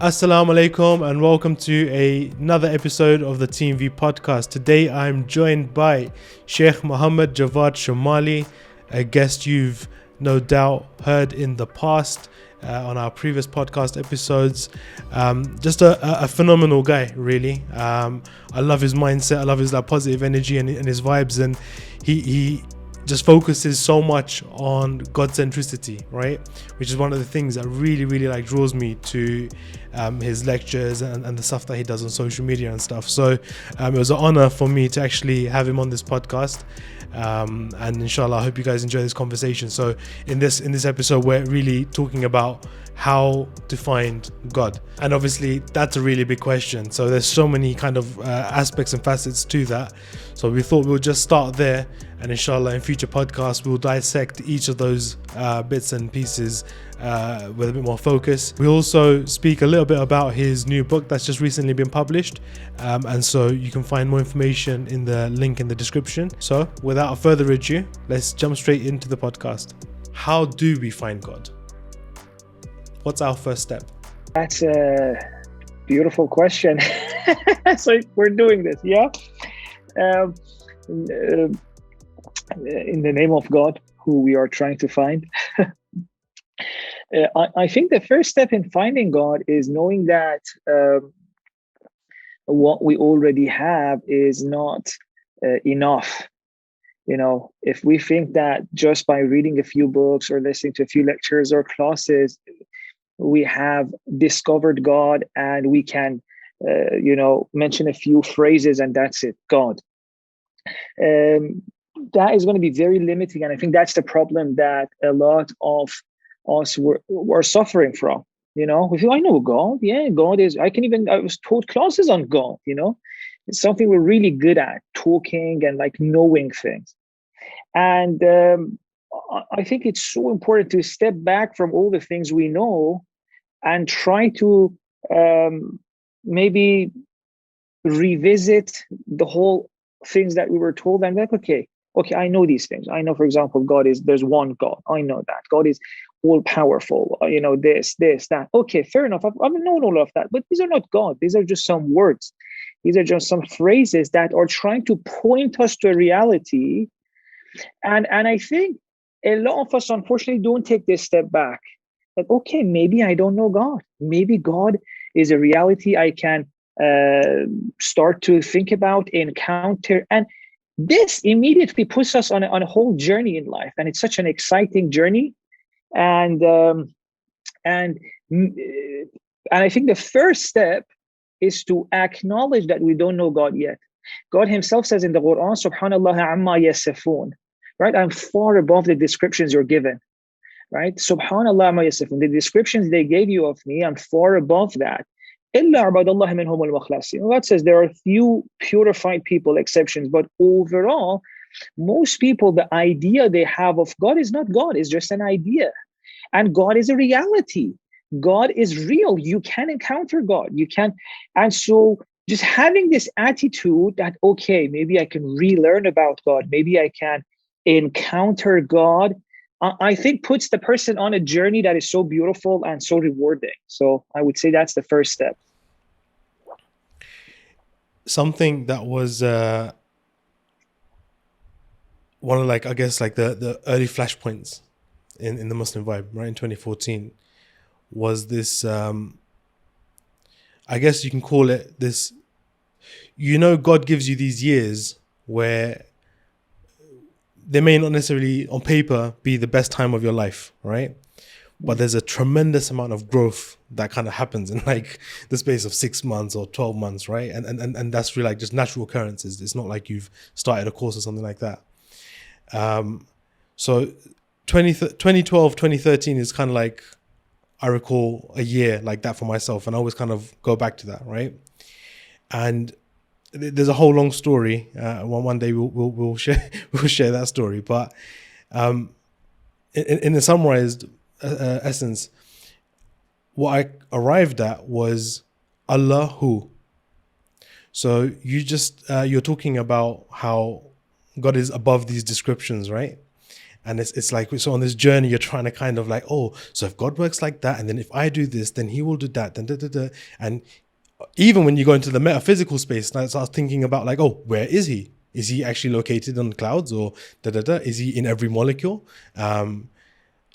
Assalamu alaikum and welcome to another episode of the TMV podcast. Today I'm joined by Sheikh Javad Shomali, a guest you've no doubt heard in the past on our previous podcast episodes. Just a phenomenal guy, really. I love his mindset, I love his positive energy and his vibes, and he just focuses so much on God centricity, right? Which is one of the things that really draws me to his lectures and the stuff that he does on social media and stuff. So it was an honor for me to actually have him on this podcast. And inshallah, I hope you guys enjoy this conversation. So in this episode, we're really talking about how to find God. And obviously that's a really big question. So there's so many kind of aspects and facets to that. So we thought we'll just start there, and inshallah in future podcasts we'll dissect each of those bits and pieces with a bit more focus. We also speak a little bit about his new book that's just recently been published, and so you can find more information in the link in the description. So without further ado, let's jump straight into the podcast. How do we find God? What's our first step? That's a beautiful question. So we're doing this, yeah? In the name of God, who we are trying to find. I think the first step in finding God is knowing that what we already have is not enough. You know, if we think that just by reading a few books or listening to a few lectures or classes, we have discovered God and we can, mention a few phrases and that's it, God. That is going to be very limiting. And I think that's the problem that a lot of us were suffering from. You know, we feel, I know God. Yeah, God is, I was taught classes on God, it's something we're really good at, talking and knowing things. And I think it's so important to step back from all the things we know and try to maybe revisit the whole things that we were told and okay, I know these things. I know, for example, there's one God. I know that God is all powerful, this, that. Okay, fair enough. I've known all of that, but these are not God. These are just some words. These are just some phrases that are trying to point us to a reality. And I think a lot of us, unfortunately, don't take this step back. Like, okay, maybe I don't know God. Maybe God is a reality I can start to think about, encounter. And this immediately puts us on a whole journey in life. And it's such an exciting journey. And I think the first step is to acknowledge that we don't know God yet. God himself says in the Quran, Subhanallah amma yasifun, right? I'm far above the descriptions you're given, right? Subhanallah amma yasifun. The descriptions they gave you of me, I'm far above that. God says there are few purified people, exceptions, but overall, most people, the idea they have of God is not God, it's just an idea. And God is a reality. God is real. You can encounter God. You can. And so just having this attitude that, okay, maybe I can relearn about God. Maybe I can encounter God, I think puts the person on a journey that is so beautiful and so rewarding. So I would say that's the first step. Something that was one of the early flashpoints in the Muslim vibe, right, in 2014, was this, I guess you can call it this, God gives you these years where they may not necessarily on paper be the best time of your life, right? But there's a tremendous amount of growth that kind of happens in the space of 6 months or 12 months, right? And that's really just natural occurrences. It's not like you've started a course or something like that. So 2012, 2013 is kind of I recall a year like that for myself, and I always kind of go back to that, right? And there's a whole long story. One day we'll share that story, but in a summarized essence, what I arrived at was Allahu. So you're talking about how God is above these descriptions, right? And it's like, so on this journey, you're trying to kind of like, oh, so if God works like that, and then if I do this, then he will do that, then da, da, da. And even when you go into the metaphysical space, I start thinking about like, oh, where is he? Is he actually located on the clouds, or da, da, da? Is he in every molecule?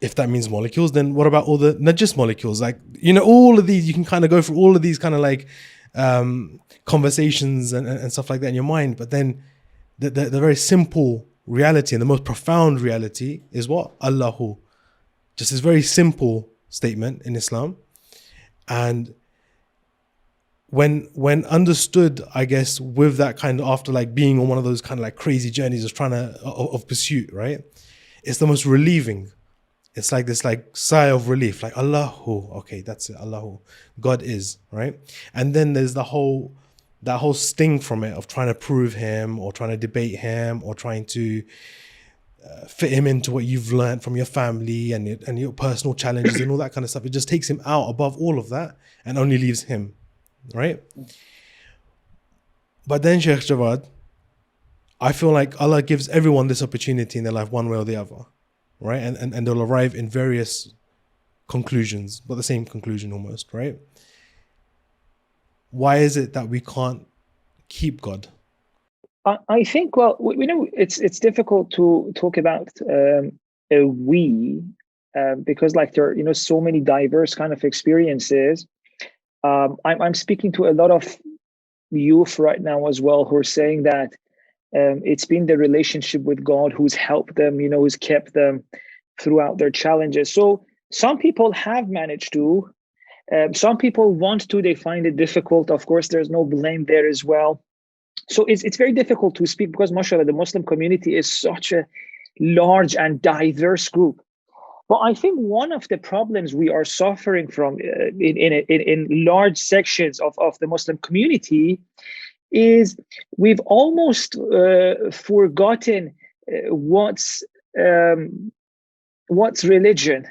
If that means molecules, then what about all the not just molecules? Like, you know, all of these, you can kind of go through all of these kind of like conversations and stuff like that in your mind. But then the very simple reality and the most profound reality is what? Allahu. Just this very simple statement in Islam. And when understood, I guess, with that kind of, after like being on one of those kind of like crazy journeys of pursuit, right? It's the most relieving. It's like this like sigh of relief, like Allahu, okay, that's it, Allahu, God is, right? And then there's that whole sting from it of trying to prove him, or trying to debate him, or trying to fit him into what you've learned from your family and your personal challenges and all that kind of stuff. It just takes him out above all of that and only leaves him, right? But then Sheikh Javad, I feel like Allah gives everyone this opportunity in their life one way or the other, right? And they'll arrive in various conclusions, but the same conclusion almost, right? Why is it that we can't keep God? I think, well, we know it's difficult to talk about a we, because like there are, you know, so many diverse kind of experiences. I'm speaking to a lot of youth right now as well who are saying that it's been the relationship with God who's helped them, you know, who's kept them throughout their challenges. So some people have managed to, some people want to, they find it difficult. Of course, there's no blame there as well. So it's very difficult to speak because, mashallah, the Muslim community is such a large and diverse group. But I think one of the problems we are suffering from in large sections of the Muslim community is we've almost forgotten what's religion.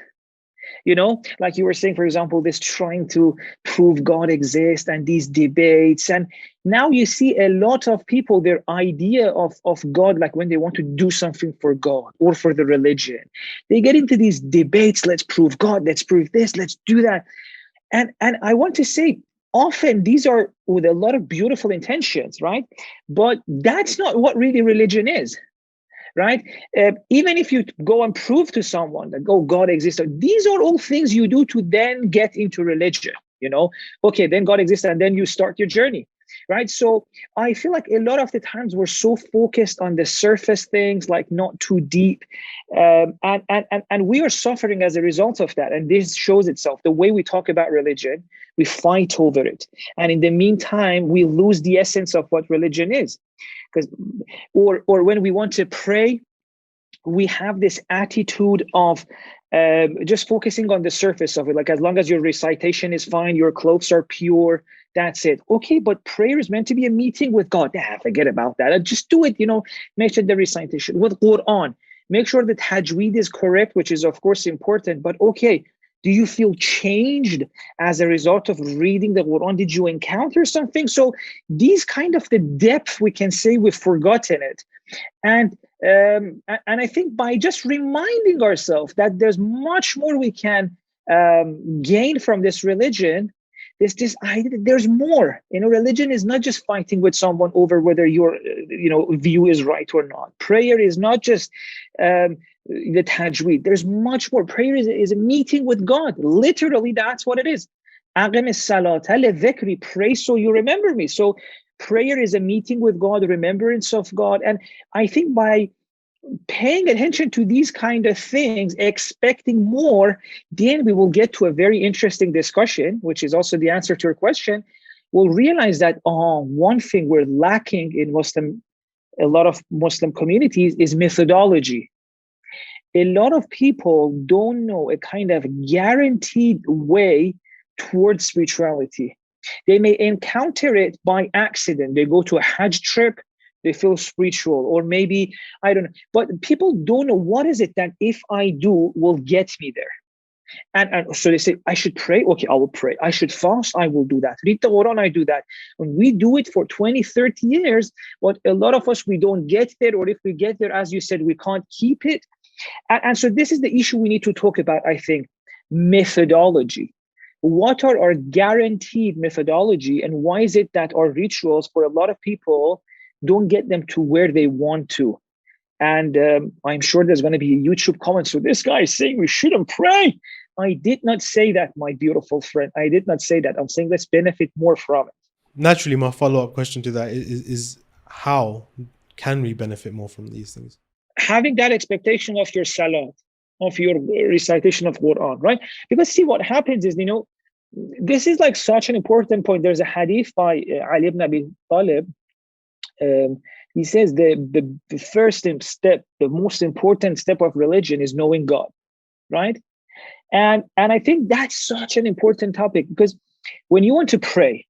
You know, like you were saying, for example, this trying to prove God exists and these debates. And now you see a lot of people, their idea of God, like when they want to do something for God or for the religion, they get into these debates. Let's prove God. Let's prove this. Let's do that. And I want to say, often these are with a lot of beautiful intentions, right? But that's not what really religion is. Right? Even if you go and prove to someone that, oh, God exists, these are all things you do to then get into religion, you know? Okay, then God exists, and then you start your journey, right? So I feel like a lot of the times we're so focused on the surface things, like not too deep, and we are suffering as a result of that. And this shows itself. The way we talk about religion, we fight over it. And in the meantime, we lose the essence of what religion is. Because, or when we want to pray, we have this attitude of just focusing on the surface of it. Like, as long as your recitation is fine, your clothes are pure, that's it. Okay, but prayer is meant to be a meeting with God. Forget about that. Just do it, you know, make sure the recitation with Quran. Make sure that tajweed is correct, which is, of course, important. But okay, do you feel changed as a result of reading the Quran? Did you encounter something? So these kind of the depth, we can say we've forgotten it. And I think by just reminding ourselves that there's much more we can gain from this religion, this idea that there's more. You know, religion is not just fighting with someone over whether your view is right or not. Prayer is not just the tajweed. There's much more. Prayer is a meeting with God. Literally, that's what it is. Pray so you remember me. So prayer is a meeting with God, remembrance of God. And I think by paying attention to these kind of things, expecting more, then we will get to a very interesting discussion, which is also the answer to your question. We'll realize that one thing we're lacking in a lot of Muslim communities is methodology. A lot of people don't know a kind of guaranteed way towards spirituality. They may encounter it by accident. They go to a Hajj trip, they feel spiritual, or maybe, I don't know. But people don't know what is it that if I do will get me there. And so they say, I should pray. Okay, I will pray. I should fast. I will do that. Read the Quran. I do that. When we do it for 20, 30 years, but a lot of us, we don't get there. Or if we get there, as you said, we can't keep it. And so this is the issue we need to talk about, I think, methodology. What are our guaranteed methodology, and why is it that our rituals for a lot of people don't get them to where they want to? And I'm sure there's going to be a YouTube comment. So this guy is saying we shouldn't pray. I did not say that, my beautiful friend. I did not say that. I'm saying let's benefit more from it. Naturally, my follow-up question to that is how can we benefit more from these things? Having that expectation of your salat, of your recitation of Quran, right? Because see, what happens is, this is like such an important point. There's a hadith by Ali ibn Abi Talib. He says the first step, the most important step of religion is knowing God, right? And I think that's such an important topic, because when you want to pray,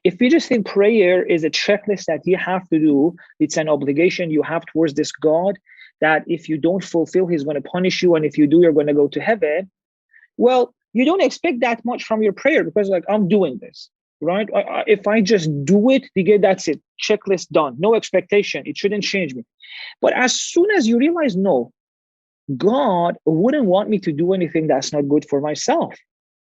if you just think prayer is a checklist that you have to do, it's an obligation you have towards this God, that if you don't fulfill, he's going to punish you, and if you do, you're going to go to heaven. Well, you don't expect that much from your prayer, because like, I'm doing this, right? If I just do it, that's it, checklist done, no expectation, it shouldn't change me. But as soon as you realize, no, God wouldn't want me to do anything that's not good for myself.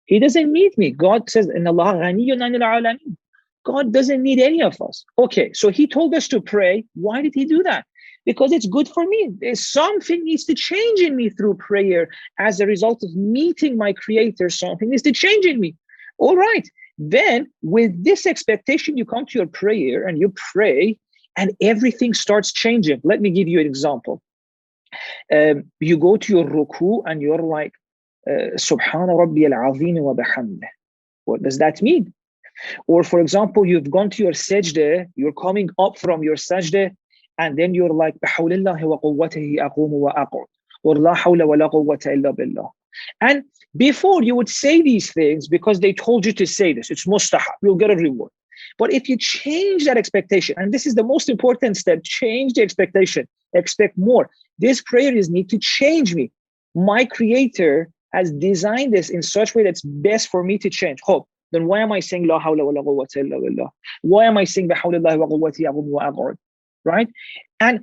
He doesn't need me. God says, "Inna Allah ghaniyyun 'anil 'alamin." God doesn't need any of us. Okay, so he told us to pray. Why did he do that? Because it's good for me. There's something needs to change in me through prayer as a result of meeting my creator. Something needs to change in me. All right. Then with this expectation, you come to your prayer and you pray, and everything starts changing. Let me give you an example. You go to your ruku and you're like, Subhana Rabbi al-Azim wa bihamdih. What does that mean? Or for example, you've gone to your sajda, you're coming up from your sajda, and then you're like, Bihawlillahi wa quwwatihi aqumu wa aq'ud, or la hawla wa la quwwata illa billah. And before you would say these things because they told you to say this, it's mustahab, you'll get a reward. But if you change that expectation, and this is the most important step, change the expectation, expect more. This prayer is need to change me. My creator has designed this in such a way that's best for me to change. Hope. Then why am I saying la hawla wa la quwwata illa billah? Why am I saying bihawlillahi wa quwwati aqumu wa aq'ud? Right? And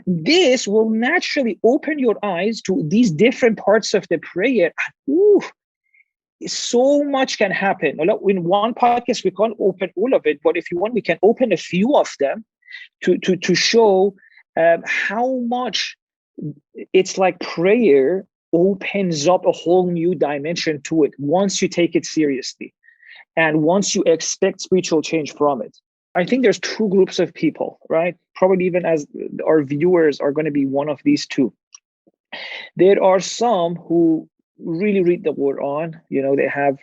this will naturally open your eyes to these different parts of the prayer. Ooh, so much can happen. In one podcast, we can't open all of it, but if you want, we can open a few of them to show how much it's like prayer opens up a whole new dimension to it once you take it seriously and once you expect spiritual change from it. I think there's two groups of people, right? Probably even as our viewers are going to be one of these two. There are some who really read the Quran, they have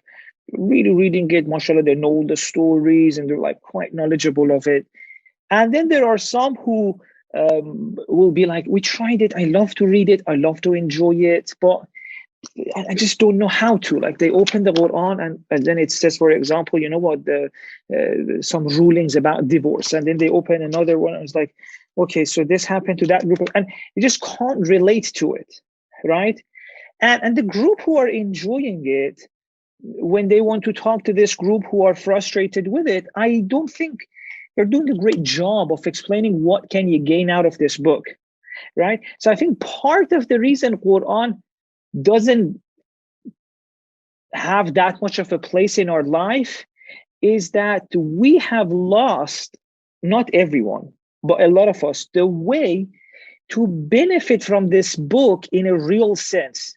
really reading it, mashallah, they know the stories and they're like quite knowledgeable of it. And then there are some who will be like, we tried it, I love to read it, I love to enjoy it, but I just don't know how to. Like, they open the Quran and then it says, for example, some rulings about divorce, and then they open another one and it's like, okay, so this happened to that group, and you just can't relate to it, right? And the group who are enjoying it, when they want to talk to this group who are frustrated with it, I don't think they're doing a great job of explaining what can you gain out of this book, right? So I think part of the reason Quran doesn't have that much of a place in our life is that we have lost, not everyone, but a lot of us, the way to benefit from this book in a real sense.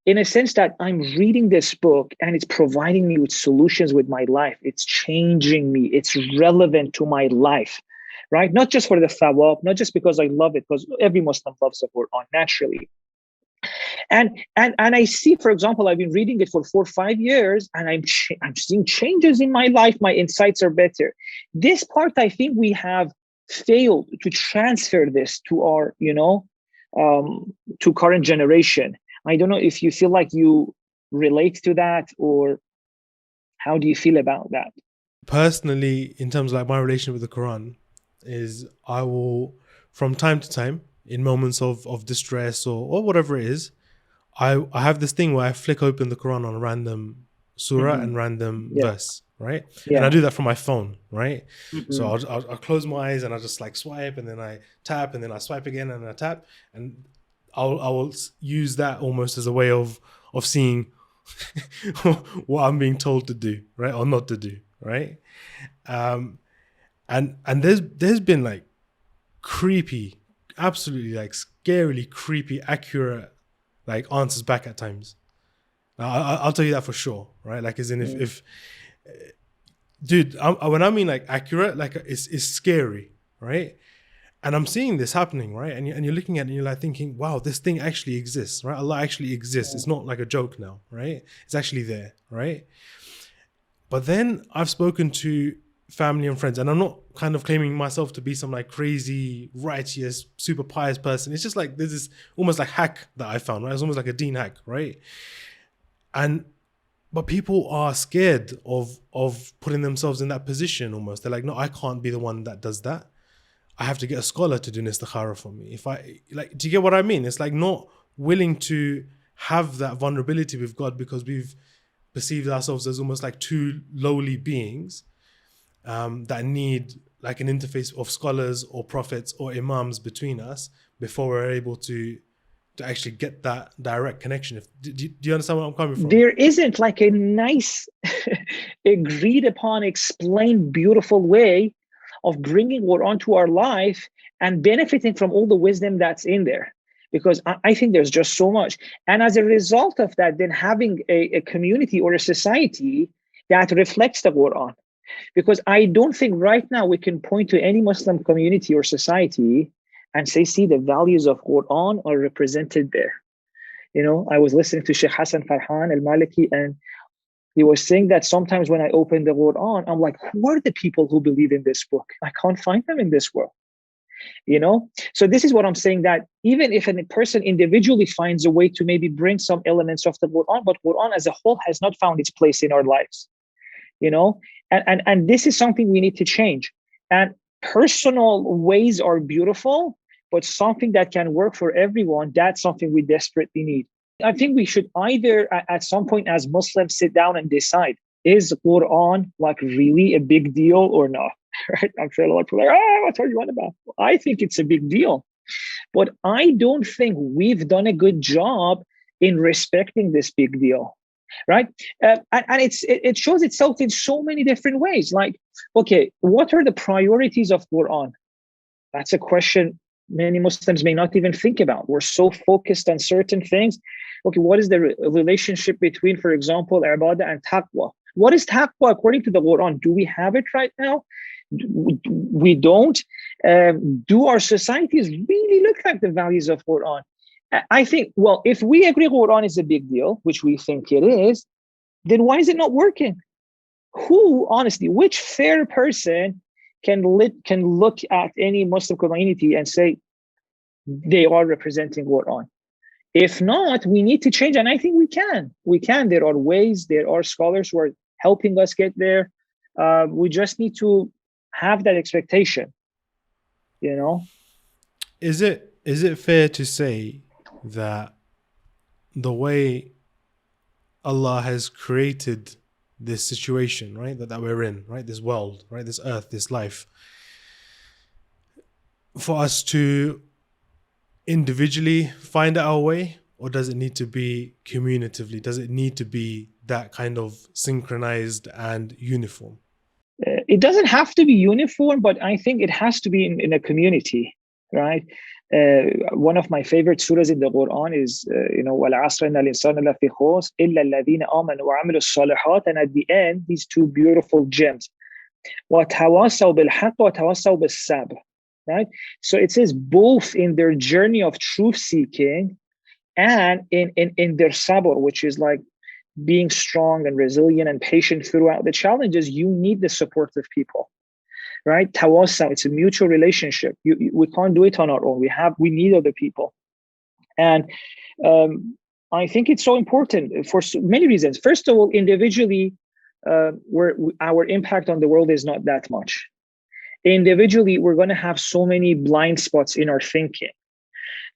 In a sense that I'm reading this book and it's providing me with solutions with my life. It's changing me. It's relevant to my life, right? Not just for the thawab, not just because I love it, because every Muslim loves the Quran naturally. And I see, for example, I've been reading it for 4 or 5 years, and I'm seeing changes in my life. My insights are better. This part, I think we have failed to transfer this to our, to current generation. I don't know if you feel like you relate to that, or how do you feel about that? Personally, in terms of like my relation with the Quran, is I will, from time to time, in moments of distress or whatever it is, I have this thing where I flick open the Quran on a random surah and random verse, right? Yeah. And I do that from my phone, right? So I'll close my eyes and I just like swipe, and then I tap, and then I swipe again and I tap, and I will use that almost as a way of seeing what I'm being told to do, right, or not to do, right? And there's been like creepy, absolutely like scarily creepy, accurate like answers back at times. I'll tell you that for sure, right? Like, as in if dude, when I mean like accurate, like it's scary, right? And I'm seeing this happening, right? And you're looking at it and you're like thinking, wow, this thing actually exists, right? Allah actually exists. It's not like a joke now, right? It's actually there, right? But then I've spoken to family and friends, and I'm not kind of claiming myself to be some like crazy, righteous, super pious person. It's just like there's this almost like hack that I found, right? It's almost like a deen hack, right? But people are scared of putting themselves in that position almost. They're like, no, I can't be the one that does that. I have to get a scholar to do an istikhara for me. If I like, do you get what I mean? It's like not willing to have that vulnerability with God because we've perceived ourselves as almost like two lowly beings that need like an interface of scholars or prophets or imams between us before we're able to actually get that direct connection. Do you understand where I'm coming from? There isn't like a nice, agreed upon, explained, beautiful way of bringing Quran to our life and benefiting from all the wisdom that's in there. Because I think there's just so much. And as a result of that, then having a community or a society that reflects the Quran. Because I don't think right now we can point to any Muslim community or society and say, see, the values of Quran are represented there. You know, I was listening to Sheikh Hassan Farhan al-Maliki, and he was saying that sometimes when I open the Quran, I'm like, who are the people who believe in this book? I can't find them in this world. You know, so this is what I'm saying, that even if a person individually finds a way to maybe bring some elements of the Quran, but Quran as a whole has not found its place in our lives, you know, and this is something we need to change. And personal ways are beautiful, but something that can work for everyone, that's something we desperately need. I think we should either at some point as Muslims sit down and decide, is Quran like really a big deal or not? Right? I'm sure a lot of people are like, what are you on about? I think it's a big deal. But I don't think we've done a good job in respecting this big deal. Right? And it shows itself in so many different ways. Like, okay, what are the priorities of Quran? That's a question many Muslims may not even think about. We're so focused on certain things. Okay, what is the relationship between, for example, ibadah and taqwa? What is taqwa according to the Quran? Do we have it right now? We don't. Do our societies really look like the values of Quran? I think, well, if we agree Quran is a big deal, which we think it is, then why is it not working? Who, honestly, which fair person can look at any Muslim community and say they are representing Quran? If not, we need to change. And I think we can. We can. There are ways. There are scholars who are helping us get there. We just need to have that expectation, you know? Is it fair to say that the way Allah has created this situation, right, that we're in, right, this world, right, this earth, this life, for us to individually find our way, or does it need to be communitively? Does it need to be that kind of synchronized and uniform? It doesn't have to be uniform, but I think it has to be in a community, right? One of my favorite surahs in the Quran is, وَالْعَصْرِ إِنَّ الْإِنسَانَ لَفِي خُسْرٍ إِلَّا الَّذِينَ آمَنُوا وَعَمِلُوا الصَّالِحَاتِ. And at the end, these two beautiful gems, وَتَوَاصَوْا بِالْحَقِّ وَتَوَاصَوْا بِالصَّبْرِ. Right? So it says both in their journey of truth seeking and in their sabr, which is like being strong and resilient and patient throughout the challenges, you need the support of people, right? Tawassa, it's a mutual relationship. We can't do it on our own. We need other people. And I think it's so important for so many reasons. First of all, individually, our impact on the world is not that much. Individually, we're going to have so many blind spots in our thinking.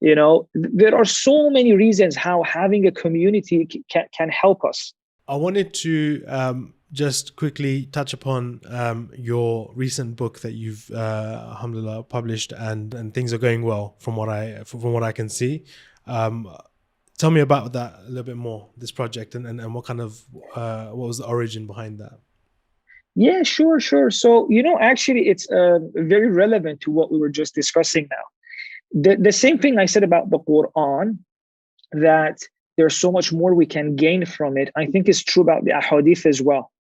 You know, there are so many reasons how having a community can help us. I wanted to just quickly touch upon your recent book that you've, alhamdulillah, published, and things are going well from what I can see. Tell me about that a little bit more, this project, and what kind of what was the origin behind that? Yeah, sure, sure. So, actually, it's very relevant to what we were just discussing now. The same thing I said about the Quran, that there's so much more we can gain from it, I think is true about the Ahadith as well.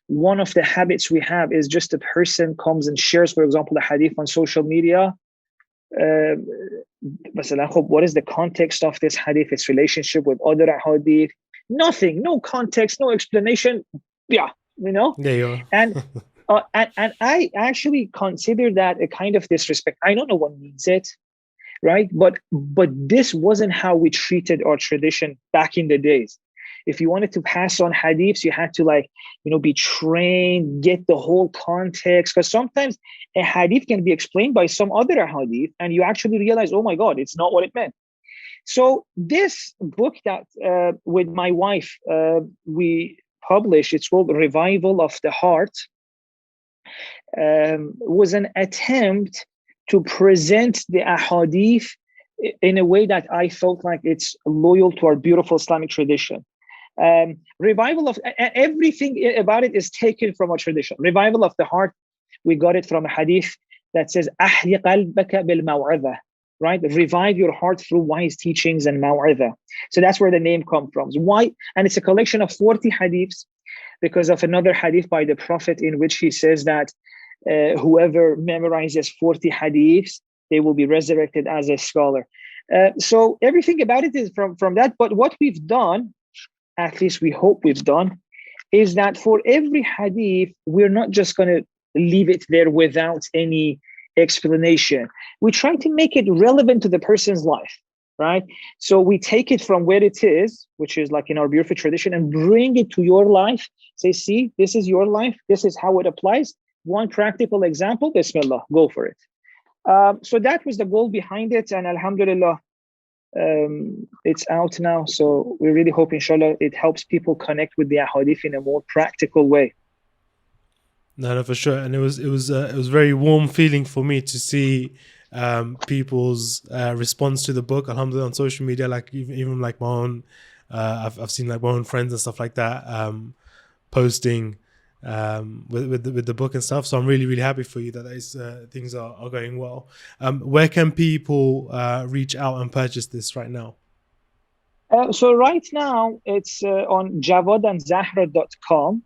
One of the habits we have is just a person comes and shares, for example, the Hadith on social media. What is the context of this Hadith, its relationship with other Hadith? Nothing, no context, no explanation. Yeah, There you are. and I actually consider that a kind of disrespect. I don't know what means it, right? But this wasn't how we treated our tradition back in the days. If you wanted to pass on hadiths, you had to be trained, get the whole context, because sometimes a hadith can be explained by some other hadith and you actually realize, oh my God, it's not what it meant. So this book that with my wife we published, it's called Revival of the Heart, was an attempt to present the ahadith in a way that I felt like it's loyal to our beautiful Islamic tradition. Revival of everything about it is taken from our tradition. Revival of the Heart, we got it from a hadith that says ahyi qalbaka bil maw'idha, right? Revive your heart through wise teachings and maw'idha. So that's where the name comes from. Why? And it's a collection of 40 hadiths because of another hadith by the Prophet in which he says that whoever memorizes 40 hadiths, they will be resurrected as a scholar. So everything about it is from that. But what we've done, at least we hope we've done, is that for every hadith, we're not just going to leave it there without any explanation. We try to make it relevant to the person's life, right? So we take it from where it is, which is like in our beautiful tradition, and bring it to your life. Say, see, this is your life. This is how it applies. One practical example, Bismillah, go for it. So that was the goal behind it. And Alhamdulillah, it's out now. So we really hope, inshallah, it helps people connect with the ahadith in a more practical way. No, for sure. And it was very warm feeling for me to see people's response to the book, alhamdulillah, on social media, like even like my own, I've seen like my own friends and stuff like that posting with the book and stuff. So I'm really, really happy for you that things are going well. Where can people reach out and purchase this right now? So right now it's on javadandzahra.com.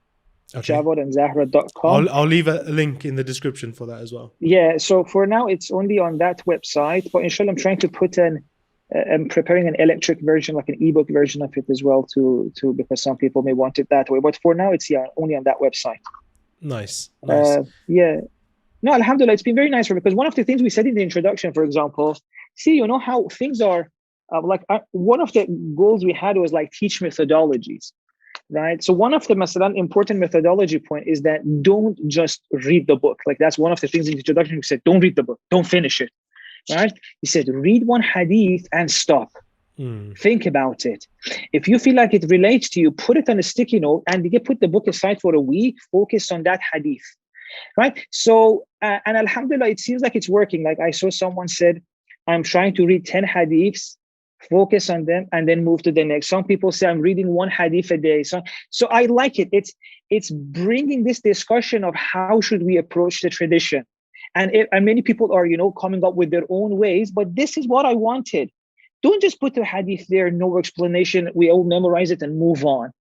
Okay. javadandzahra.com. I'll leave a link in the description for that as well. Yeah, so for now it's only on that website, but inshallah I'm trying to put I'm preparing an electric version, like an ebook version of it as well, to because some people may want it that way. But for now, it's only on that website. Nice. Yeah. No, alhamdulillah, it's been very nice for me, because one of the things we said in the introduction, for example, see, how things are. One of the goals we had was like teach methodologies, right? So one of the important methodology point is that don't just read the book. Like that's one of the things in the introduction we said, don't read the book, don't finish it. Right? He said, read one hadith and stop. Think about it. If you feel like it relates to you, put it on a sticky note and you put the book aside for a week, focus on that hadith. Right? So, and alhamdulillah, it seems like it's working. Like I saw someone said, I'm trying to read 10 hadiths, focus on them, and then move to the next. Some people say, I'm reading one hadith a day. So I like it. It's bringing this discussion of how should we approach the tradition. And many people are, coming up with their own ways, but this is what I wanted. Don't just put the hadith there, no explanation. We all memorize it and move on,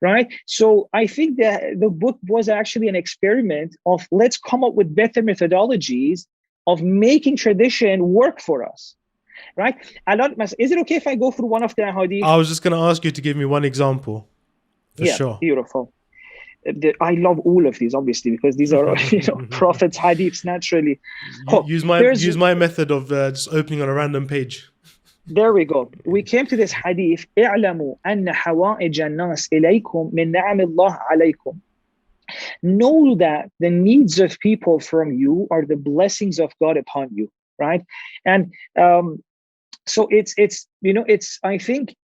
right? So I think that the book was actually an experiment of let's come up with better methodologies of making tradition work for us, right? Is it okay if I go through one of the hadith? I was just going to ask you to give me one example. For sure. Beautiful. I love all of these, obviously, because these are prophets' hadiths naturally. Use my method of just opening on a random page. There we go. We came to this hadith. اعلموا أن حوائج الناس إليكم من نعم الله عليكم. Know that the needs of people from you are the blessings of God upon you, right? And so it's I think.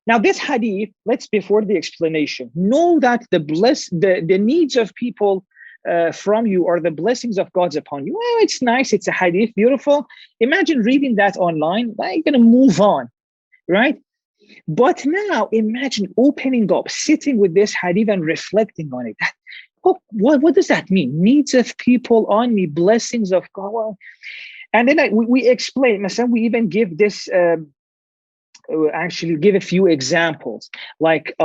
Now, this hadith, before the explanation, know that the needs of people from you are the blessings of God upon you. Well, it's nice. It's a hadith, beautiful. Imagine reading that online. You're going to move on. right? But now imagine opening up, sitting with this hadith and reflecting on it. What does that mean? Needs of people on me, blessings of God. Well, and then we explain, myself, we even give this, actually give a few examples. Like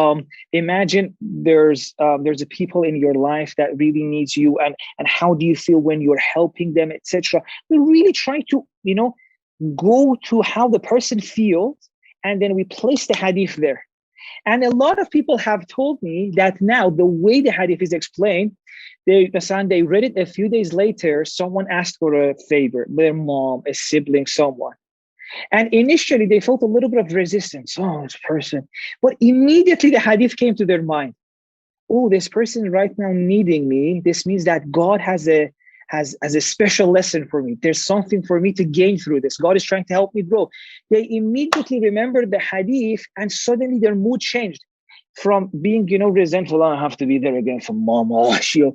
imagine there's a people in your life that really needs you, and how do you feel when you're helping them, etc. We really try to, go to how the person feels, and then we place the hadith there. And a lot of people have told me that now the way the hadith is explained, they read it a few days later, someone asked for a favor, their mom, a sibling, someone. And initially they felt a little bit of resistance. Oh, this person. But immediately the hadith came to their mind. Oh, this person right now needing me. This means that God has a special lesson for me. There's something for me to gain through this. God is trying to help me grow. They immediately remembered the hadith, and suddenly their mood changed from being, resentful. I have to be there again for mom, to,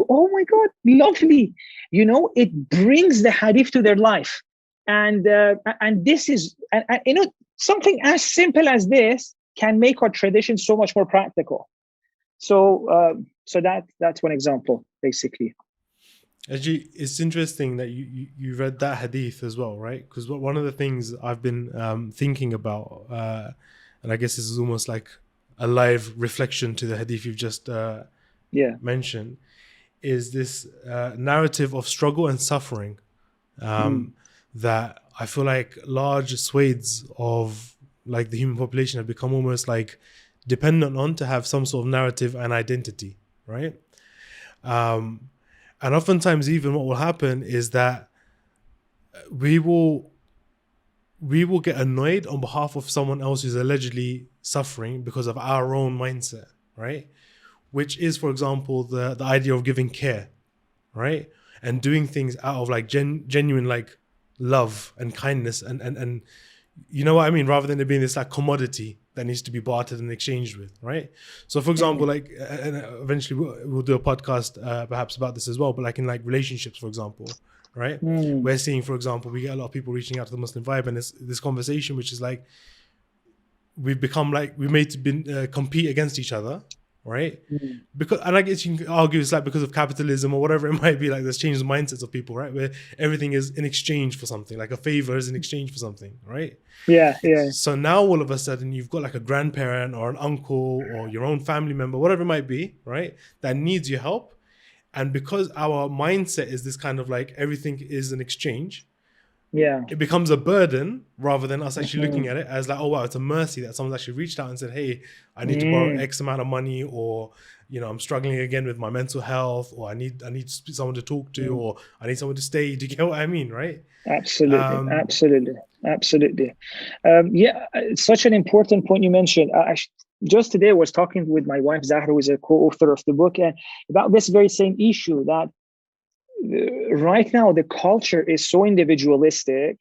oh my God, lovely. It brings the hadith to their life. And this is, something as simple as this can make our tradition so much more practical. So that's one example, basically. Actually, it's interesting that you read that hadith as well, right? Because one of the things I've been thinking about, and I guess this is almost like a live reflection to the hadith you've just mentioned, is this narrative of struggle and suffering that I feel like large swathes of like the human population have become almost like dependent on to have some sort of narrative and identity, right? And oftentimes even what will happen is that we will get annoyed on behalf of someone else who's allegedly suffering because of our own mindset, right? Which is, for example, the idea of giving care, right? And doing things out of like genuine like love and kindness and you know what I mean? Rather than it being this like commodity that needs to be bartered and exchanged with, right? So for example, like, and eventually we'll do a podcast perhaps about this as well, but like in like relationships, for example, right? We're seeing, for example, we get a lot of people reaching out to the Muslim Vibe, and it's this conversation which is like, we've become like, we're made to compete against each other, right? Because, and I guess you can argue it's like because of capitalism or whatever it might be, like there's changed the mindsets of people, right? Where everything is in exchange for something, like a favor is in exchange for something, right? Yeah. So now all of a sudden you've got like a grandparent or an uncle or your own family member, whatever it might be, right? That needs your help. And because our mindset is this kind of like everything is an exchange, it becomes a burden rather than us actually looking at it as like, oh wow, it's a mercy that someone's actually reached out and said, hey, I need to borrow X amount of money, or I'm struggling again with my mental health, or I need someone to talk to, or I need someone to stay. Do you get what I mean, right? Absolutely. It's such an important point you mentioned. Just today I was talking with my wife Zahra, who is a co-author of the book, and about this very same issue, that right now the culture is so individualistic,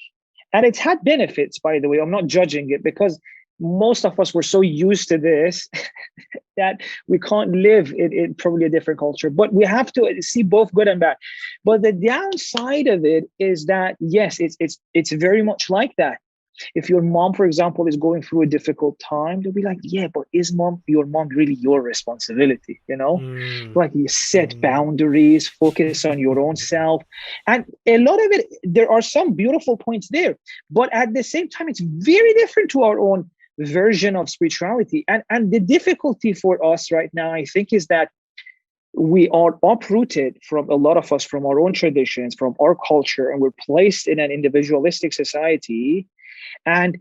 and it's had benefits, by the way. I'm not judging it, because most of us were so used to this that we can't live in probably a different culture. But we have to see both good and bad. But the downside of it is that, yes, it's very much like that. If your mom, for example, is going through a difficult time, they'll be like, yeah, but is your mom really your responsibility? Like, you set boundaries, focus on your own self. And a lot of it, there are some beautiful points there, but at the same time, it's very different to our own version of spirituality. And the difficulty for us right now, I think, is that we are uprooted, from a lot of us, from our own traditions, from our culture, and we're placed in an individualistic society. And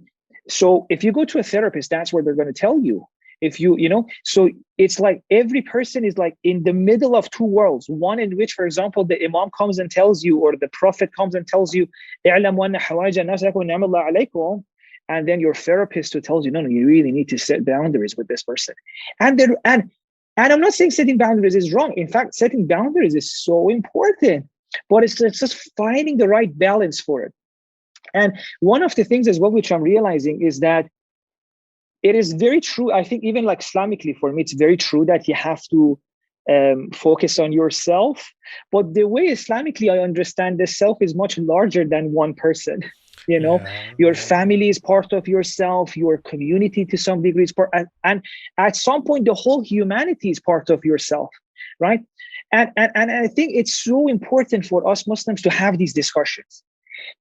so if you go to a therapist, that's what they're going to tell you. If so it's like every person is like in the middle of two worlds, one in which, for example, the imam comes and tells you, or the prophet comes and tells you, and then your therapist who tells you, no, you really need to set boundaries with this person. And I'm not saying setting boundaries is wrong. In fact, setting boundaries is so important, but it's just finding the right balance for it. And one of the things as well, which I'm realizing, is that it is very true. I think even like Islamically, for me, it's very true that you have to focus on yourself. But the way Islamically I understand the self is much larger than one person. You know, Yeah. your family is part of yourself, your community to some degree is part, and at some point, the whole humanity is part of yourself, right? And I think it's so important for us Muslims to have these discussions.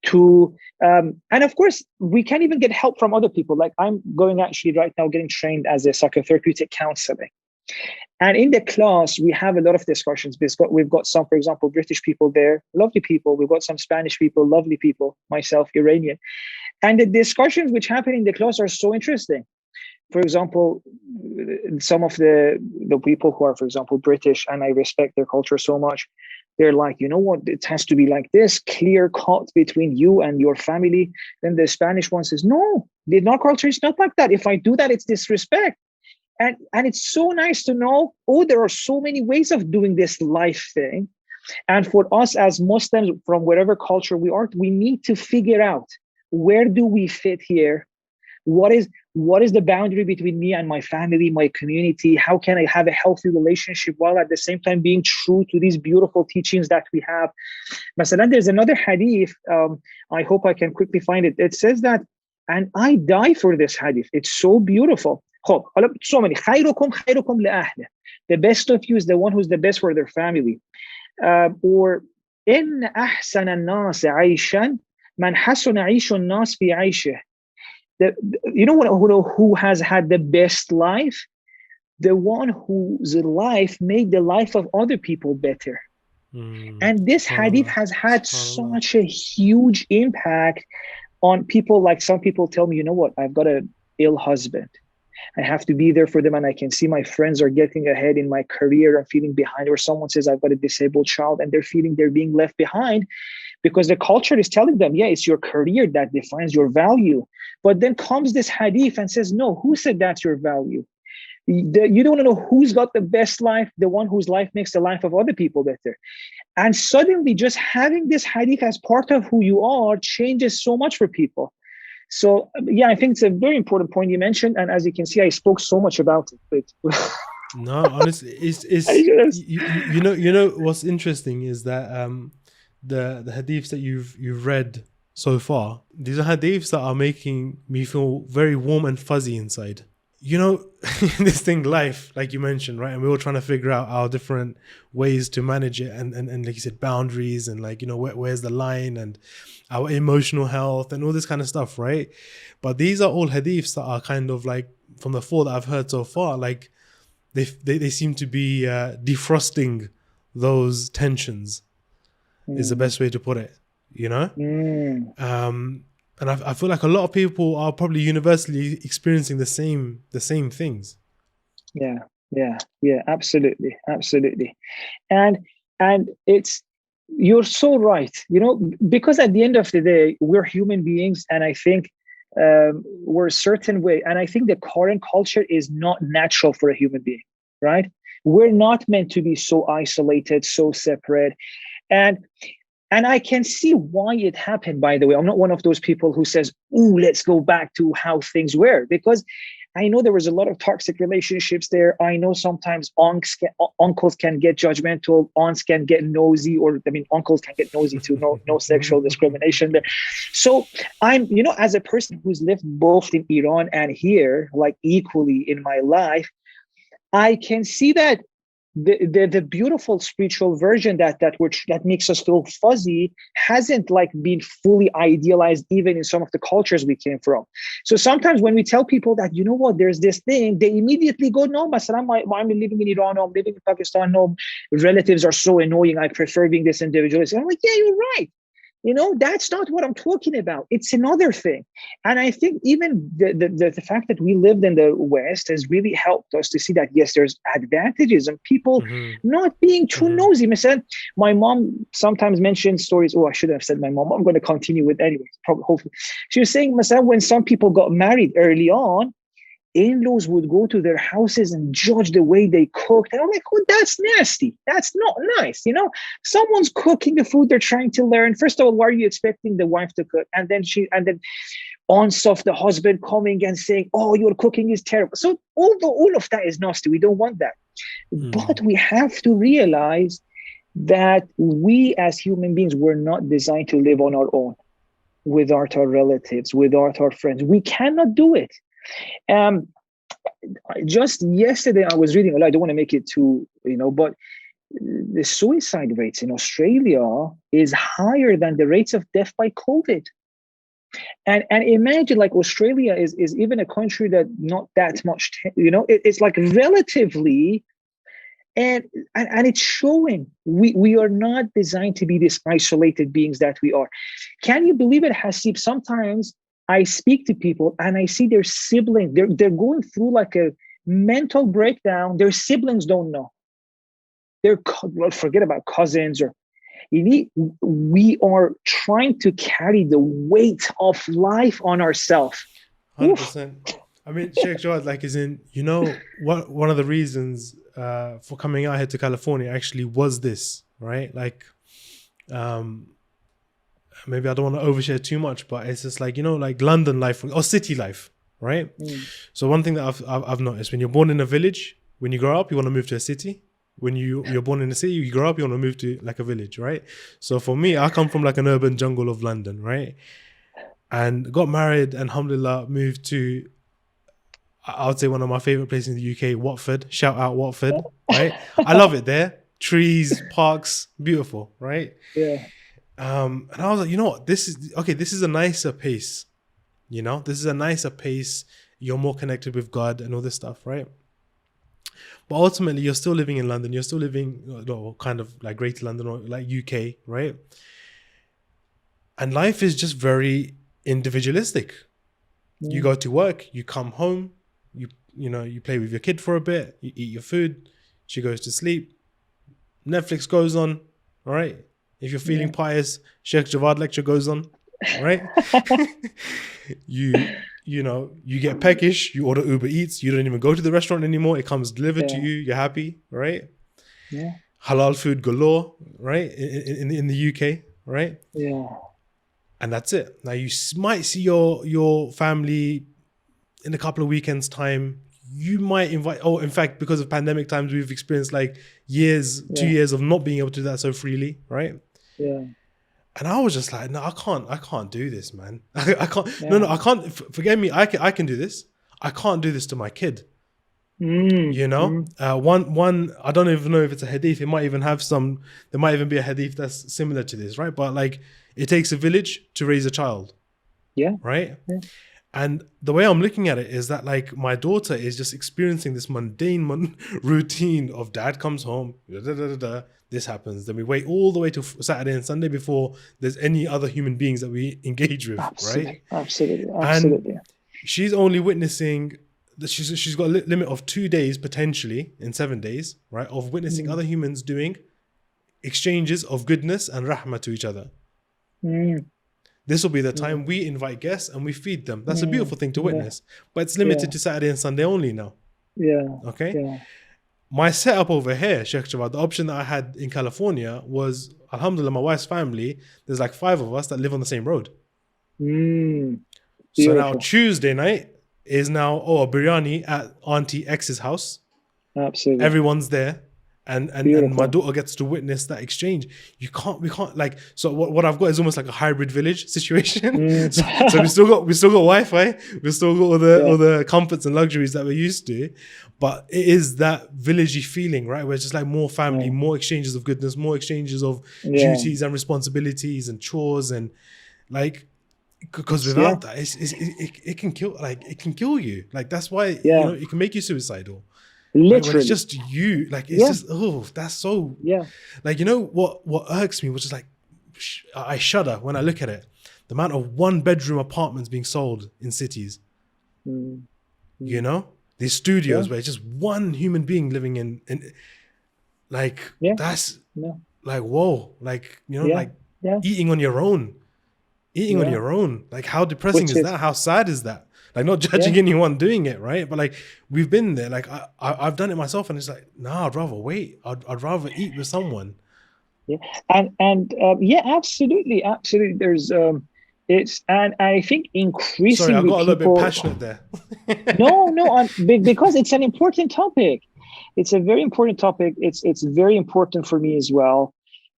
To and of course, we can even get help from other people. Like I'm going actually right now getting trained as a psychotherapeutic counselor. And in the class, we have a lot of discussions. We've got some, for example, British people there, lovely people. We've got some Spanish people, lovely people, myself, Iranian. And the discussions which happen in the class are so interesting. For example, some of the people who are, for example, British, and I respect their culture so much, they're like, you know what, it has to be like this, clear cut between you and your family. Then the Spanish one says, no, the non culture is not like that. If I do that, it's disrespect. And it's so nice to know, oh, there are so many ways of doing this life thing. And for us as Muslims, from whatever culture we are, we need to figure out, where do we fit here? What is the boundary between me and my family, my community? How can I have a healthy relationship while at the same time being true to these beautiful teachings that we have? Masalan, there's another hadith. I hope I can quickly find it. It says that, and I die for this hadith. It's so beautiful. So many. خيركم خيركم لأهله. The best of you is the one who's the best for their family. Or إن أحسن الناس عيشا من حسن عيش الناس في عيشه. You know who has had the best life? The one whose life made the life of other people better. And this hadith has had such a huge impact on people. Like some people tell me, you know what, I've got an ill husband. I have to be there for them, and I can see my friends are getting ahead in my career. I'm feeling behind. Or someone says, I've got a disabled child, and they're feeling they're being left behind because the culture is telling them, yeah, it's your career that defines your value. But then comes this hadith and says, no, who said that's your value? You don't know who's got the best life, the one whose life makes the life of other people better. And suddenly just having this hadith as part of who you are changes so much for people. So yeah, I think it's a very important point you mentioned, and as you can see, I spoke so much about it. No, honestly, it's you know what's interesting is that the hadiths that you've read so far, these are hadiths that are making me feel very warm and fuzzy inside. You know, this thing, life, like you mentioned, right? And we're all trying to figure out our different ways to manage it, and like you said, boundaries, and like, you know, where's the line, and our emotional health and all this kind of stuff, right? But these are all hadiths that are kind of like, from the four that I've heard so far, like they seem to be defrosting those tensions, is the best way to put it, you know? And I feel like a lot of people are probably universally experiencing the same things. Yeah, absolutely. And it's, you're so right, you know, because at the end of the day, we're human beings, and I think we're a certain way. And I think the current culture is not natural for a human being, right? We're not meant to be so isolated, so separate. And I can see why it happened, by the way. I'm not one of those people who says, ooh, let's go back to how things were, because I know there was a lot of toxic relationships there. I know sometimes uncles can get judgmental, aunts can get nosy, or I mean, uncles can get nosy too. No sexual discrimination there. So I'm, you know, as a person who's lived both in Iran and here, like equally in my life, I can see that the beautiful spiritual version that makes us feel fuzzy hasn't like been fully idealized even in some of the cultures we came from. So sometimes when we tell people that, you know what, there's this thing, they immediately go, no, I'm living in Iran, I'm living in Pakistan, no, relatives are so annoying, I prefer being this individualist. I'm like, yeah, you're right. You know, that's not what I'm talking about. It's another thing. And I think even the fact that we lived in the West has really helped us to see that, yes, there's advantages and people not being too nosy. My mom sometimes mentions stories. Oh, I shouldn't have said my mom. I'm going to continue with anyway. Probably, hopefully. She was saying, when some people got married early on, in-laws would go to their houses and judge the way they cooked. And I'm like, oh, that's nasty. That's not nice. You know, someone's cooking the food they're trying to learn. First of all, why are you expecting the wife to cook? And then aunts of the husband coming and saying, oh, your cooking is terrible. So all of that is nasty. We don't want that. But we have to realize that we as human beings were not designed to live on our own. without our relatives, without our friends. We cannot do it. Just yesterday, I was reading, I don't want to make it too, but the suicide rates in Australia is higher than the rates of death by COVID. And imagine, like, Australia is even a country that not that much, it's like relatively, and it's showing we are not designed to be these isolated beings that we are. Can you believe it, Hasib? Sometimes I speak to people and I see their siblings, they're going through like a mental breakdown. Their siblings don't know. Forget about cousins, or we are trying to carry the weight of life on ourselves. 100%. I mean, Sheikh Javad, like, is in, what one of the reasons for coming out here to California actually was this, right? Like, maybe I don't want to overshare too much, but it's just like, like London life or city life, right? So one thing that I've noticed, when you're born in a village, when you grow up, you want to move to a city. When you're born in a city, you grow up, you want to move to like a village, right? So for me, I come from like an urban jungle of London, right? And got married and alhamdulillah moved to, I would say, one of my favorite places in the UK, Watford. Shout out Watford, right? I love it there. Trees, parks, beautiful, right? Yeah. And I was like, you know what? This is a nicer pace. This is a nicer pace. You're more connected with God and all this stuff, right? But ultimately, you're still living in London. You're still living kind of like Greater London or like UK, right? And life is just very individualistic. You go to work, you come home, you play with your kid for a bit, you eat your food, she goes to sleep, Netflix goes on, all right? If you're feeling pious, Sheikh Javad lecture goes on, right? You get peckish, you order Uber Eats, you don't even go to the restaurant anymore, it comes delivered to you, you're happy, right? Yeah. Halal food galore, right? In the UK, right? Yeah. And that's it. Now you might see your family in a couple of weekends time. You might invite, in fact, because of pandemic times, we've experienced like 2 years of not being able to do that so freely, right? Yeah. And I was just like, no, I can't do this, man. I can't. Yeah. No, I can't. Forget me. I can do this. I can't do this to my kid. One. I don't even know if it's a hadith. It might even have some. There might even be a hadith that's similar to this, right? But like, it takes a village to raise a child. Yeah. Right. Yeah. And the way I'm looking at it is that like my daughter is just experiencing this mundane routine of dad comes home, this happens. Then we wait all the way to Saturday and Sunday before there's any other human beings that we engage with, right? Absolutely. And she's only witnessing that she's got a limit of 2 days potentially in 7 days, right? Of witnessing other humans doing exchanges of goodness and rahmah to each other. This will be the time we invite guests and we feed them. That's a beautiful thing to witness. But it's limited to Saturday and Sunday only now. Yeah. Okay? Yeah. My setup over here, Sheikh Javad, the option that I had in California was, alhamdulillah, my wife's family, there's like 5 of us that live on the same road. So now Tuesday night is now, a biryani at Auntie X's house. Absolutely. Everyone's there. And my daughter gets to witness that exchange. We can't like, so what I've got is almost like a hybrid village situation. So we still got Wi-Fi, we still got all the comforts and luxuries that we're used to, but it is that villagey feeling, right? Where it's just like more family, more exchanges of goodness, more exchanges of duties and responsibilities and chores, and like, because without that, it can kill, like it can kill you. Like that's why it can make you suicidal. Literally. Like when it's just you, like it's just that's so like, what irks me, which is like I shudder when I look at it, the amount of 1-bedroom apartments being sold in cities. These studios where it's just one human being living in like that's like whoa, like like eating on your own, like how depressing is that? How sad is that? Like not judging anyone doing it, right? But like we've been there. Like I've done it myself, and it's like, nah, I'd rather wait. I'd rather eat with someone. Yeah, and absolutely. There's and I think increasingly. Sorry, I got a little bit passionate there. No, because it's an important topic. It's a very important topic. It's very important for me as well,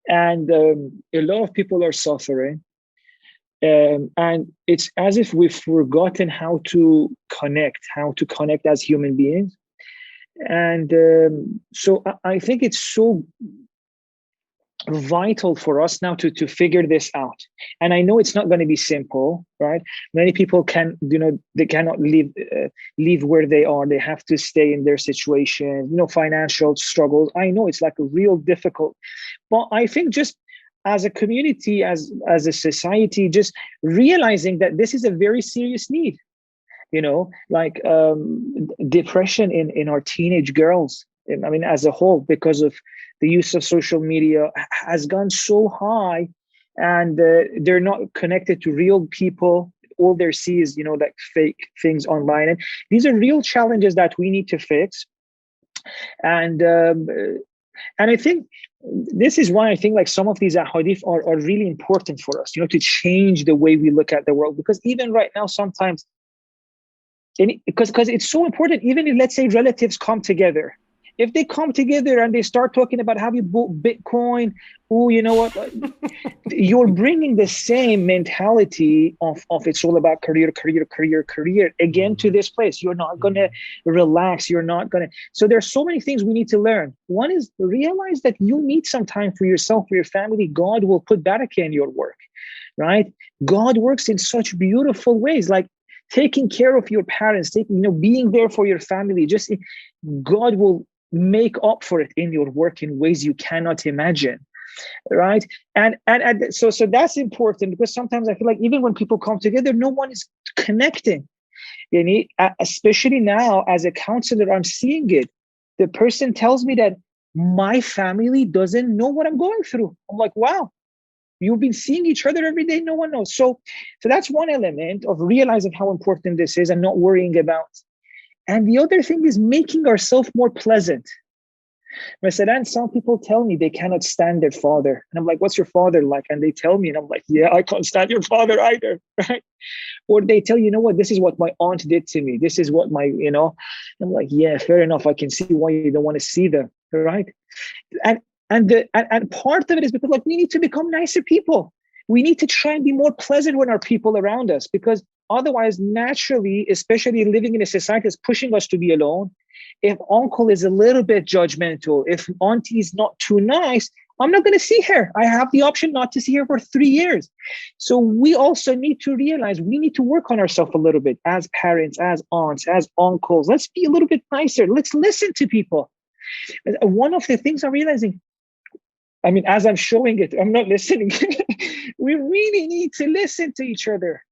and a lot of people are suffering. And it's as if we've forgotten how to connect as human beings. And so I think it's so vital for us now to figure this out. And I know it's not going to be simple, right? Many people they cannot leave where they are. They have to stay in their situation, financial struggles. I know it's like a real difficult, but I think just as a community, as a society, just realizing that this is a very serious need, like depression in our teenage girls. I mean, as a whole, because of the use of social media has gone so high, and they're not connected to real people. All they see is, like fake things online. And these are real challenges that we need to fix. And I think this is why I think like some of these hadith are really important for us, to change the way we look at the world. Because even right now, sometimes, because it's so important, even if, let's say, relatives come together, if they come together and they start talking about how you bought Bitcoin, oh, you know what, you're bringing the same mentality of it's all about career again to this place. You're not going to relax. You're not going to. So there's so many things we need to learn. One is realize that you need some time for yourself, for your family. God will put barakah in your work, right? God works in such beautiful ways, like taking care of your parents, being there for your family. Just God will make up for it in your work in ways you cannot imagine, right? And so that's important, because sometimes I feel like even when people come together, no one is connecting. Especially now as a counselor, I'm seeing it. The person tells me that my family doesn't know what I'm going through. I'm like, wow, you've been seeing each other every day, no one knows. So that's one element of realizing how important this is and not worrying about. And the other thing is making ourselves more pleasant. Masalan, some people tell me they cannot stand their father. And I'm like, what's your father like? And they tell me, and I'm like, yeah, I can't stand your father either, right? Or they tell you know what, this is what my aunt did to me. This is what I'm like, yeah, fair enough. I can see why you don't want to see them, right? And part of it is because like we need to become nicer people. We need to try and be more pleasant with our people around us, because otherwise, naturally, especially living in a society that's pushing us to be alone, if uncle is a little bit judgmental, if auntie is not too nice, I'm not going to see her. I have the option not to see her for 3 years. So we also need to realize we need to work on ourselves a little bit as parents, as aunts, as uncles. Let's be a little bit nicer. Let's listen to people. One of the things I'm realizing, I mean, as I'm showing it, I'm not listening. We really need to listen to each other.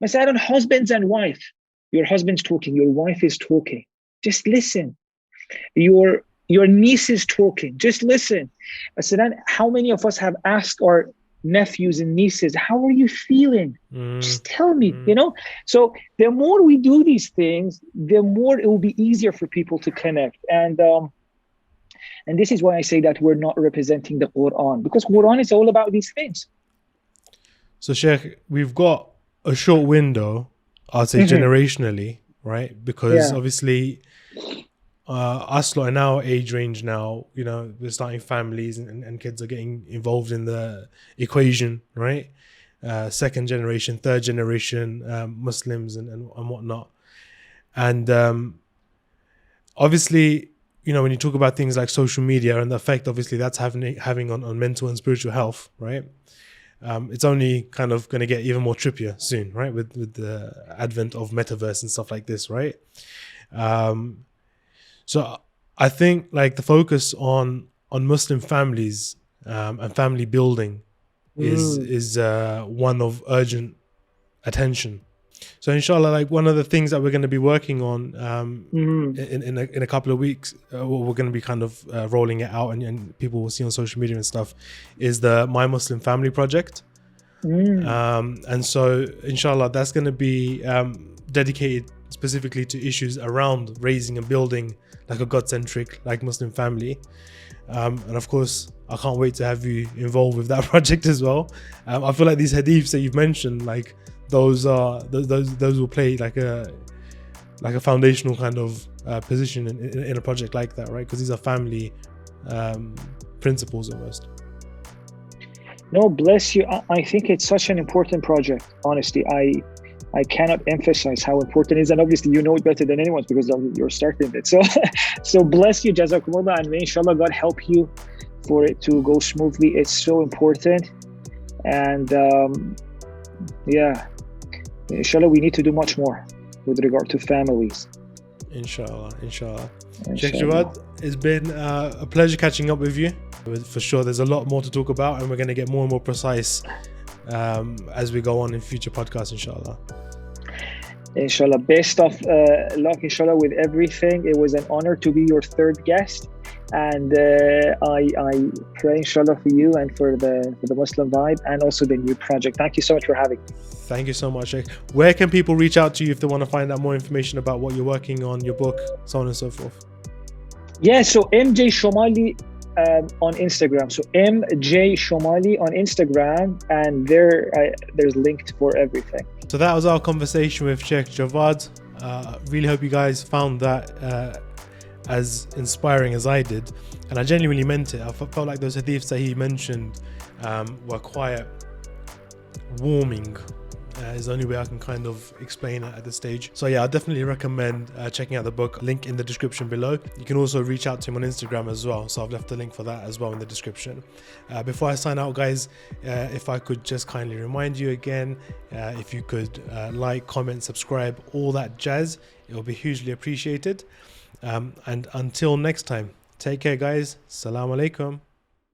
Masalan, husbands and wife. Your husband's talking, your wife is talking. Just listen. Your niece is talking. Just listen. Masalan, how many of us have asked our nephews and nieces, how are you feeling? Just tell me, So the more we do these things, the more it will be easier for people to connect. And this is why I say that we're not representing the Quran, because Quran is all about these things. So Sheikh, we've got a short window, I'd say generationally, right? Because obviously us lot in our age range now, we're starting families and kids are getting involved in the equation, right? Second generation, third generation Muslims and whatnot. And obviously, when you talk about things like social media and the effect obviously that's having on mental and spiritual health, right? It's only kind of going to get even more trippier soon, right? With the advent of metaverse and stuff like this, right? So I think like the focus on Muslim families and family building is one of urgent attention. So inshallah, like one of the things that we're going to be working on in a couple of weeks, we're going to be kind of rolling it out and people will see on social media and stuff, is the My Muslim Family Project. And so inshallah, that's going to be dedicated specifically to issues around raising and building like a God-centric like Muslim family. And of course, I can't wait to have you involved with that project as well. I feel like these hadiths that you've mentioned, like those will play like a foundational kind of position in a project like that, right? Because these are family principles almost. No, bless you. I think it's such an important project. Honestly, I cannot emphasize how important it is, and obviously you know it better than anyone because you're starting it. So, so bless you, Jazakumullah, and may inshallah God help you for it to go smoothly. It's so important, and yeah, inshallah we need to do much more with regard to families. Inshallah. Sheikh Javad, it's been a pleasure catching up with you. For sure, there's a lot more to talk about, and we're going to get more and more precise as we go on in future podcasts, inshallah. Inshallah, best of luck, inshallah, with everything. It was an honor to be your third guest, and I pray, inshallah, for you and for the Muslim Vibe, and also the new project. Thank you so much for having me. Thank you so much, Sheikh. Where can people reach out to you if they want to find out more information about what you're working on, your book, so on and so forth? Yeah, so MJ Shomali on Instagram. So MJ Shomali on Instagram, and there's linked for everything. So that was our conversation with Sheikh Javad. Really hope you guys found that as inspiring as I did, and I genuinely meant it. I felt like those hadiths that he mentioned were quite warming. Is the only way I can kind of explain it at this stage. So yeah, I definitely recommend checking out the book. Link in the description below. You can also reach out to him on Instagram as well, so I've left the link for that as well in the description. Before I sign out, guys, if I could just kindly remind you again, if you could like, comment, subscribe, all that jazz, it will be hugely appreciated. And until next time, take care, guys. Assalamu alaikum.